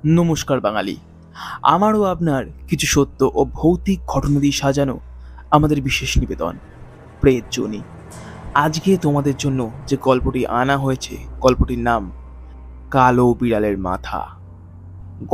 নমস্কার বাঙালি। আমারও আপনার কিছু সত্য ও ভৌতিক ঘটনা দিয়ে সাজানো আমাদের বিশেষ নিবেদন প্রেত জনি। আজকে তোমাদের জন্য যে গল্পটি আনা হয়েছে, গল্পটির নাম কালো বিড়ালের মাথা।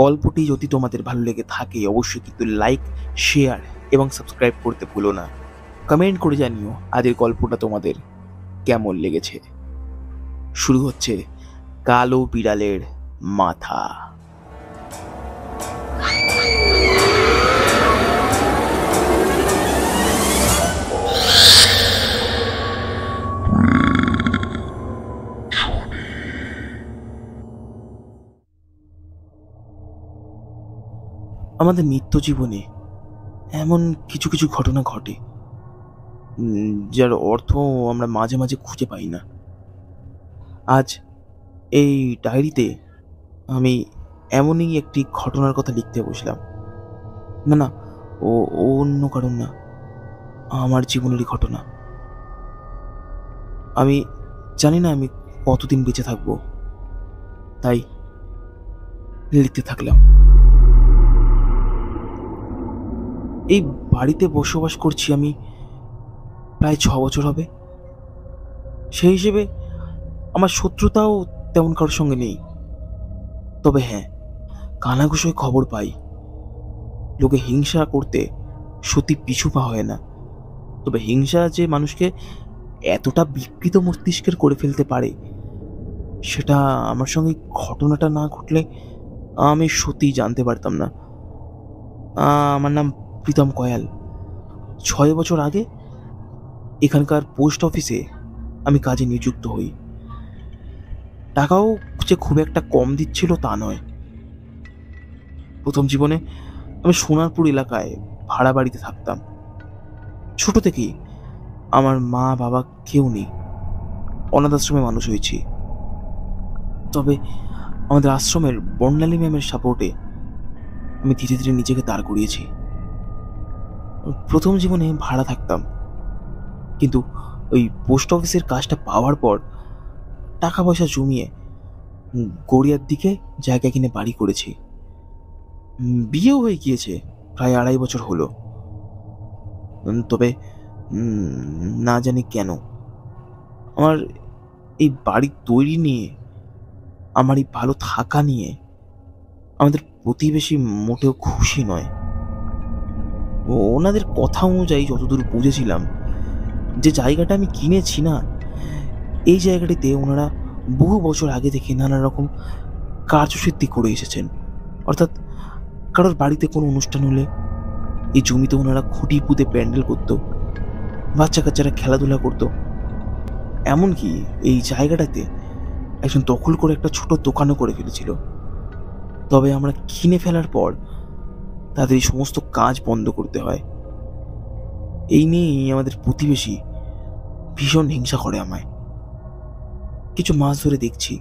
গল্পটি যদি তোমাদের ভালো লেগে থাকে অবশ্যই কিন্তু লাইক, শেয়ার এবং সাবস্ক্রাইব করতে ভুলো না। কমেন্ট করে জানিও আজকের গল্পটা তোমাদের কেমন লেগেছে। শুরু হচ্ছে কালো বিড়ালের মাথা। আমাদের নিত্য জীবনে এমন কিছু কিছু ঘটনা ঘটে যার অর্থ আমরা মাঝে মাঝে খুঁজে পাই না। আজ এই ডায়েরিতে আমি এমনই একটি ঘটনার কথা লিখতে বসলাম। না না, ও ও অন্য কারণ না, আমার জীবনেরই ঘটনা। আমি জানি না আমি কতদিন বেঁচে থাকবো, তাই লিখতে থাকলাম। এই বাড়িতে বসবাস করছি আমি প্রায় 6 বছর হবে। সেই হিসেবে আমার শত্রুতাও তেমন কারোর সঙ্গে নেই। তবে হ্যাঁ, কানাঘুষোয় খবর পাই লোকে হিংসা করতে সত্যি পিছু পা হয় না। তবে হিংসা যে মানুষকে এতটা বিকৃত মস্তিষ্কের করে ফেলতে পারে সেটা আমার সঙ্গে ঘটনাটা না ঘটলে আমি সত্যিই জানতে পারতাম না। আমার নাম প্রীতম কয়াল। 6 বছর আগে এখানকার পোস্ট অফিসে আমি কাজে নিযুক্ত হই। টাকাও যে খুব একটা কম দিচ্ছিল তা নয়। প্রথম জীবনে আমি সোনারপুর এলাকায় ভাড়া বাড়িতে থাকতাম। ছোট থেকেই আমার মা বাবা কেউ নেই, অনাথ আশ্রমে মানুষ হয়েছি। তবে আমাদের আশ্রমের বর্ণালী ম্যামের সাপোর্টে আমি ধীরে ধীরে নিজেকে দাঁড় করিয়েছি। প্রথম জীবনে ভাড়া থাকতাম, কিন্তু ওই পোস্ট অফিসের কাজটা পাওয়ার পর টাকা পয়সা জমিয়ে গড়িয়ার দিকে জায়গা কিনে বাড়ি করেছি। বিয়েও হয়ে গিয়েছে, প্রায় 2.5 বছর হলো। তবে না জানি কেন আমার এই বাড়ি তৈরি নিয়ে, আমার এই ভালো থাকা নিয়ে আমাদের প্রতিবেশী মোটেও খুশি নয়। ওনাদের কথা অনুযায়ী যতদূর বুঝেছিলাম, যে জায়গাটা আমি কিনেছি না, এই জায়গাটিতে ওনারা বহু বছর আগে থেকে নানা রকম কার্যসিদ্ধি করে এসেছেন। অর্থাৎ কারোর বাড়িতে কোনো অনুষ্ঠান হলে এই জমিতে ওনারা খুঁটি পুঁতে প্যান্ডেল করতো, বাচ্চা কাচ্চারা খেলাধুলা করতো। এমনকি এই জায়গাটাতে একজন দখল করে একটা ছোট দোকানও করে ফেলেছিল। তবে আমরা কিনে ফেলার পর তাদের এই সমস্ত কাজ বন্ধ করতে হয়। এই নিয়েই আমাদের প্রতিবেশী ভীষণ হিংসা করে আমায়। কিছু মাস ধরে দেখছি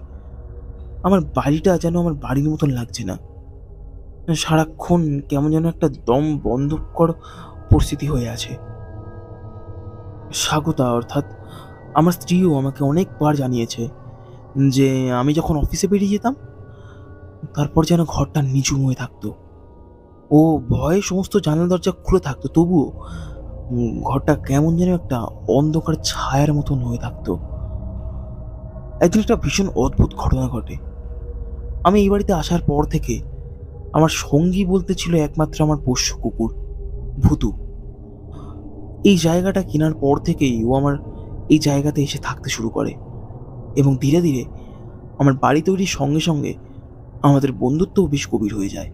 আমার বাড়িটা যেন আমার বাড়ির মতন লাগছে না। সারাক্ষণ কেমন যেন একটা দম বন্ধকর পরিস্থিতি হয়ে আছে। স্বাগতা অর্থাৎ আমার স্ত্রীও আমাকে অনেকবার জানিয়েছে যে আমি যখন অফিসে বেরিয়ে যেতাম তারপর যেন ঘরটা নিঝুম হয়ে থাকতো। ও ভয়ে সমস্ত জানালা দরজা খুলে থাকতো, তবুও ঘরটা কেমন যেন একটা অন্ধকার ছায়ার মতন হয়ে থাকতো। একদিন একটা ভীষণ অদ্ভুত ঘটনা ঘটে। আমি এই বাড়িতে আসার পর থেকে আমার সঙ্গী বলতে ছিল একমাত্র আমার পোষ্য কুকুর ভূতু। এই জায়গাটা কেনার পর থেকেই ও আমার এই জায়গাতে এসে থাকতে শুরু করে এবং ধীরে ধীরে আমার বাড়ি তৈরির সঙ্গে সঙ্গে আমাদের বন্ধুত্বও বেশ গভীর হয়ে যায়।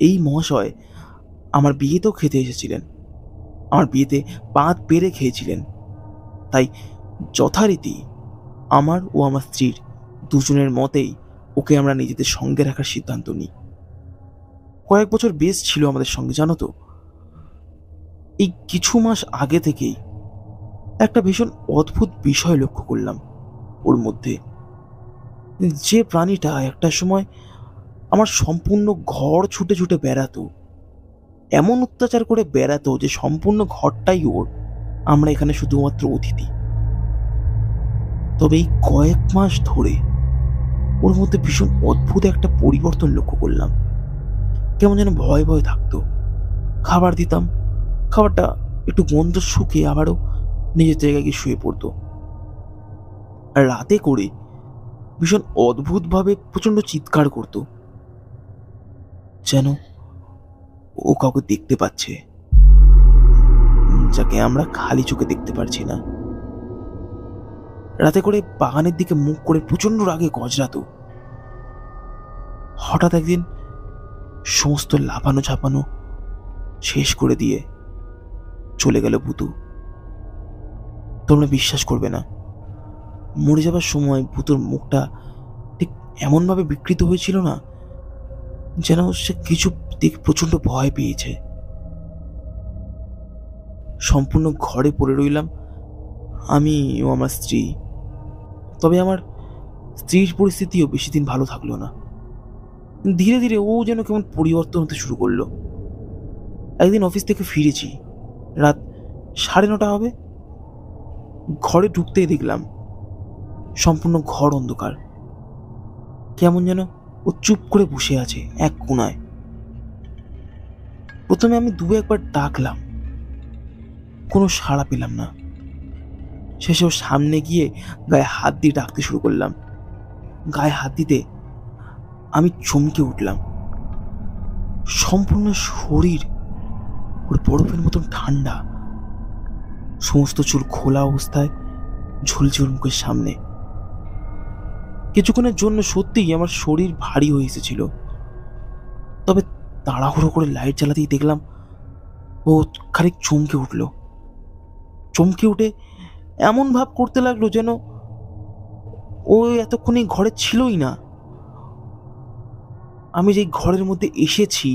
এই মহাশয় আমার বিয়েতেও খেতে এসেছিলেন, আমার বিয়েতে পাত পেরে খেয়েছিলেন। তাই যথারীতি আমার ও আমার স্ত্রীর দুজনের মতেই ওকে আমরা নিজেদের সঙ্গে রাখার সিদ্ধান্ত নিই। কয়েক বছর বেশ ছিল আমাদের সঙ্গে, জানো তো। এই কিছু মাস আগে থেকেই একটা ভীষণ অদ্ভুত বিষয় লক্ষ্য করলাম ওর মধ্যে। যে প্রাণীটা একটা সময় আমার সম্পূর্ণ ঘর ছুটে ছুটে বেড়াতো, এমন অত্যাচার করে বেড়াতো যে সম্পূর্ণ ঘরটাই ওর, আমরা এখানে শুধুমাত্র অতিথি। তবে এই কয়েক মাস ধরে ওর মধ্যে ভীষণ অদ্ভুত একটা পরিবর্তন লক্ষ্য করলাম। কেমন যেন ভয় ভয় থাকতো। খাবার দিতাম, খাবারটা একটু গন্ধ শুকিয়ে আবারও নিজের জায়গায় গিয়ে শুয়ে পড়তো। আর রাতে করে ভীষণ অদ্ভুতভাবে প্রচন্ড চিৎকার করতো, যেন ও কাউকে দেখতে পাচ্ছে, যাকে আমরা খালি চোখে দেখতে পারছি না। রাতে করে বাগানের দিকে মুখ করে প্রচন্ড রাগে গজরাতো। হঠাৎ একদিন সমস্ত লাফানো ঝাপানো শেষ করে দিয়ে চলে গেল ভূতু। তোমরা বিশ্বাস করবে না, মরে যাবার সময় ভূতুর মুখটা ঠিক এমনভাবে বিকৃত হয়েছিল না, যেন সে কিছু দেখে প্রচন্ড ভয় পেয়েছে। সম্পূর্ণ ঘরে পড়ে রইলাম আমি ও আমার স্ত্রী। তবে আমার স্ত্রীর পরিস্থিতিও বেশি দিন ভালো থাকলো না। ধীরে ধীরে ও যেন কেমন পরিবর্তন হতে শুরু করলো। একদিন অফিস থেকে ফিরেছি, রাত 9:30 হবে। ঘরে ঢুকতেই দেখলাম সম্পূর্ণ ঘর অন্ধকার। কেমন যেন ও চুপ করে বসে আছে এক কোণায়। প্রথমে আমি একবার ডাকলাম, কোনো সাড়া পেলাম না। শেষে ওর সামনে গিয়ে গায়ে হাত দিয়ে ডাকতে শুরু করলাম। গায়ে হাত দিতে আমি চমকে উঠলাম। সম্পূর্ণ শরীর ওর বরফের মতন ঠান্ডা, সমস্ত চুল খোলা অবস্থায় ঝুলছে ওর মুখের সামনে। কিছুক্ষণের জন্য সত্যিই আমার শরীর ভারী হয়ে এসেছিল। তবে তাড়াহুড়ো করে লাইট জ্বালাতেই দেখলাম ও খানিক চমকে উঠল। চমকে উঠে এমন ভাব করতে লাগলো যেন ও এতক্ষণ এই ঘরে ছিলই না। আমি যেই ঘরের মধ্যে এসেছি,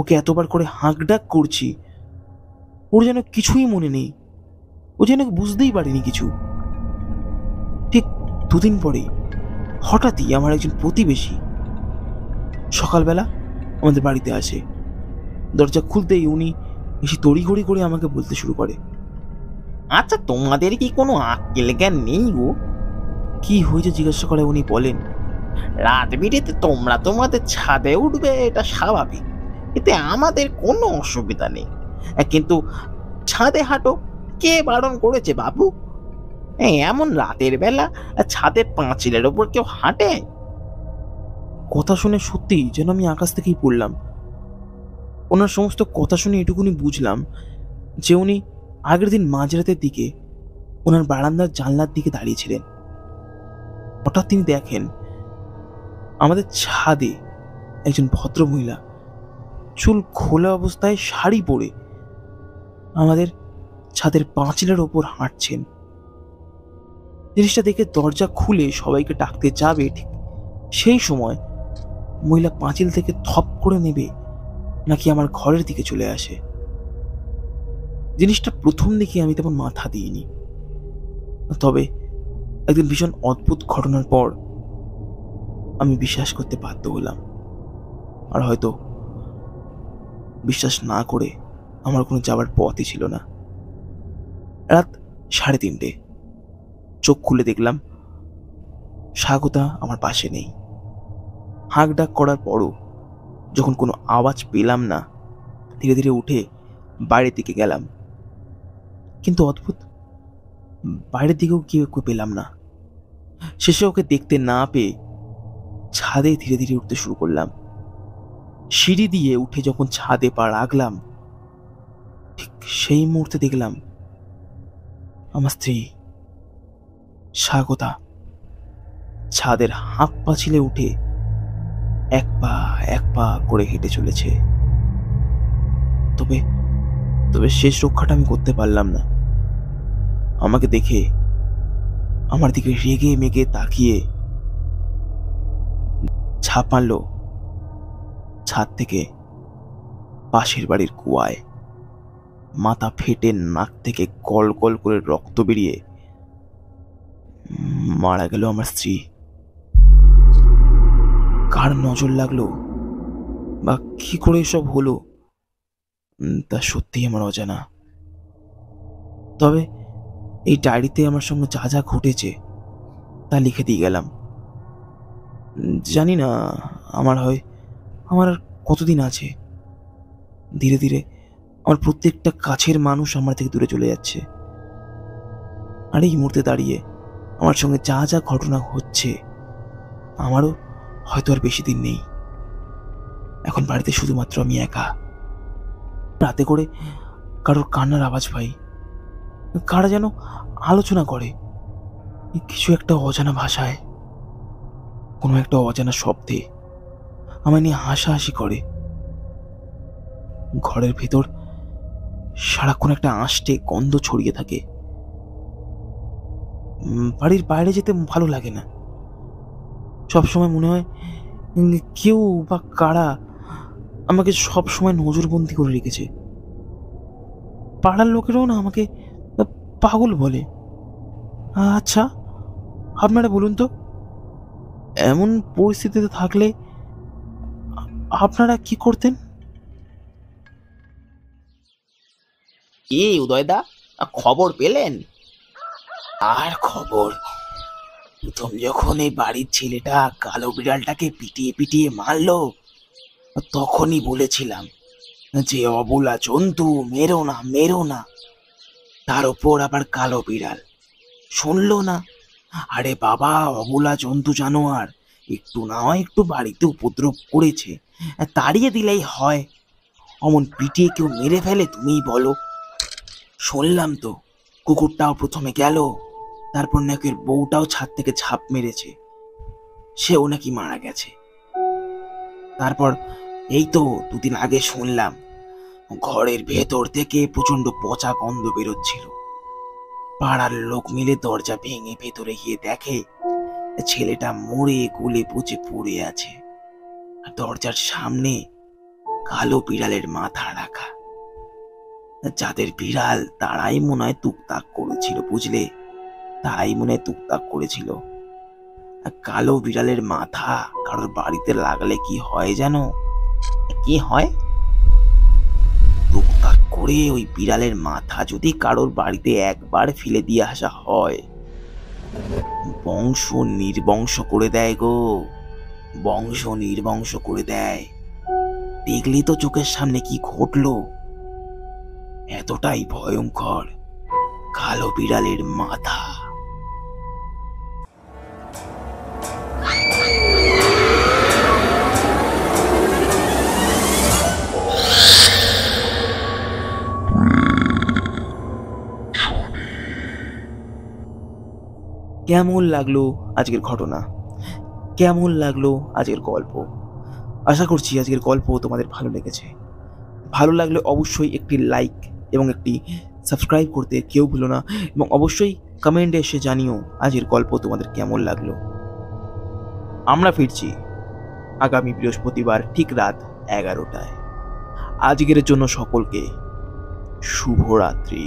ওকে এতবার করে হাঁক ডাক করছি, ওর যেন কিছুই মনে নেই। ও যেন বুঝতেই পারেনি কিছু। ঠিক 2 দিন পরে হঠাৎই আমার একজন প্রতিবেশী সকালবেলা আমাদের বাড়িতে আসে। দরজা খুলতেই উনি বেশি তড়িঘড়ি করে আমাকে বলতে শুরু করে, আচ্ছা, তোমাদের কি কোনো আক্কেল জ্ঞান নেই গো? কি হয়েছে জিজ্ঞাসা করে উনি বলেন, রাত বিরেতে তোমরা তোমাদের ছাদে উঠবে, এটা স্বাভাবিক, এতে আমাদের কোনো অসুবিধা নেই, কিন্তু ছাদে হাঁটো কে বারণ করেছে বাবু? এমন রাতের বেলা ছাদের পাঁচিলের ওপর কেউ হাঁটে? কথা শুনে সত্যি যেন আমি আকাশ থেকেই পড়লাম। ওনার সমস্ত কথা শুনে এটুকুনি বুঝলাম যে উনি আগের দিন মাঝরাতের দিকে ওনার বারান্দার জানলার দিকে দাঁড়িয়েছিলেন। হঠাৎ তিনি দেখেন আমাদের ছাদে একজন ভদ্রমহিলা চুল খোলা অবস্থায় শাড়ি পরে আমাদের ছাদের পাঁচিলের ওপর হাঁটছেন। জিনিসটা দেখে দরজা খুলে সবাইকে ডাকতে যাবে, ঠিক সেই সময় মহিলা পাঁচিল থেকে থপ করে নেবে নাকি আমার ঘরের দিকে চলে আসে। জিনিসটা প্রথম দিকে আমি তেমন মাথা দিইনি, তবে একদিন ভীষণ অদ্ভুত ঘটনার পর আমি বিশ্বাস করতে বাধ্য হলাম। আর হয়তো বিশ্বাস না করে আমার কোনো যাওয়ার পথই ছিল না। রাত 3:30, চোখ খুলে দেখলাম স্বাগতা আমার পাশে নেই। হাঁক ডাক করার পরও যখন কোনো আওয়াজ পেলাম না, ধীরে ধীরে উঠে বাইরের দিকে গেলাম। কিন্তু অদ্ভুত, বাইরের দিকেও কেউ পেলাম না। শেষে ওকে দেখতে না পেয়ে ছাদে ধীরে ধীরে উঠতে শুরু করলাম। সিঁড়ি দিয়ে উঠে যখন ছাদে পা রাখলাম, ঠিক সেই মুহূর্তে দেখলাম আমার স্ত্রী স্বাগতা ছাদের হাঁপ পাঁচিলে উঠে এক পা করে হেঁটে চলেছে। তবে তবে শেষ রক্ষাটা আমি করতে পারলাম না। আমাকে দেখে আমার দিকে রেগে মেগে তাকিয়ে ঝাঁপ মারল ছাদ থেকে পাশের বাড়ির কুয়ায়। মাথা ফেটে নাক থেকে কল কল করে রক্ত বেরিয়ে মারা গেল আমার স্ত্রী। কার নজর লাগলো বা কি করে এসব হলো তা সত্যিই আমার অজানা। তবে এই ডায়েরিতে আমার সঙ্গে যা যা ঘটেছে তা লিখে দিয়ে গেলাম। জানি না আমার আর কতদিন আছে। ধীরে ধীরে আমার প্রত্যেকটা কাছের মানুষ আমার থেকে দূরে চলে যাচ্ছে। আর এই মুহূর্তে দাঁড়িয়ে আমার সঙ্গে যা যা ঘটনা হচ্ছে, আমারও হয়তো আর বেশি দিন নেই। এখন বাড়িতে শুধুমাত্র আমি একা। রাতে করে কারোর কান্নার আওয়াজ পাই, কারা যেন আলোচনা করে কিছু একটা অজানা ভাষায়, কোনো একটা অজানা শব্দে আমায় নিয়ে হাসাহাসি করে। ঘরের ভেতর সারাক্ষণ একটা আষ্টে গন্ধ ছড়িয়ে থাকে। বাড়ির বাইরে যেতে ভালো লাগে না। সবসময় মনে হয় কেউ বা কারা আমাকে সবসময় নজরবন্দি করে রেখেছে। পাড়ার লোকেরাও না আমাকে পাগল বলে। আচ্ছা, আপনারা বলুন তো, এমন পরিস্থিতিতে থাকলে আপনারা কি করতেন? কি উদয়দা, খবর পেলেন? আর খবর, প্রথম যখন এই বাড়ির ছেলেটা কালো বিড়ালটাকে পিটিয়ে পিটিয়ে মারলো, তখনই বলেছিলাম যে অবলা জন্তু মেরো না, মেরো না। তার উপর আবার কালো বিড়াল শুনলো না। আরে বাবা, অবলা জন্তু জানোয়ার একটু না হয় একটু বাড়িতে উপদ্রব করেছে, তাড়িয়ে দিলেই হয়। অমন পিটিয়ে কেউ মেরে ফেলে তুমিই বলো? শুনলাম তো কুকুরটাও প্রথমে গেল, তারপর নাকি ওর বউটাও ছাদ থেকে ঝাঁপ মেরেছে, সেও নাকি মারা গেছে। তারপর এই তো দুদিন আগে শুনলাম ঘরের ভেতর থেকে প্রচন্ড পচা গন্ধ বেরোচ্ছিল। পাড়ার লোক মিলে দরজা ভেঙে ভেতরে গিয়ে দেখে ছেলেটা মরে গলে পচে পড়ে আছে, আর দরজার সামনে কালো বিড়ালের মাথা রাখা। যাদের বিড়াল তারাই মনে হয় টুকটাক করেছিল, বুঝলে? তারাই মনে হয় টুকটাক করেছিল। কালো বিড়ালের মাথা কারোর বাড়িতে লাগলে কি হয় জানো? কি হয়? টুকটাক করে ওই বিড়ালের মাথা যদি কারোর বাড়িতে একবার ফেলে দিয়ে আসা হয়, বংশ নির্বংশ করে দেয় গো, বংশ নির্বংশ করে দেয়। দেখলি তো চোখের সামনে কি ঘটলো। এতটাই ভয়ঙ্কর কালো বিড়ালের মাথা। কেমন লাগলো আজকের ঘটনা? কেমন লাগলো আজকের গল্প? আশা করছি আজকের গল্প তোমাদের ভালো লেগেছে। ভালো লাগলে অবশ্যই একটি লাইক এবং একটি সাবস্ক্রাইব করতে কেউ ভুলো না, এবং অবশ্যই কমেন্টে এসে জানিও আজকের গল্প তোমাদের কেমন লাগলো। আমরা ফিরছি আগামী বৃহস্পতিবার ঠিক রাত 11টায়। আজকের জন্য সকলকে শুভরাত্রি।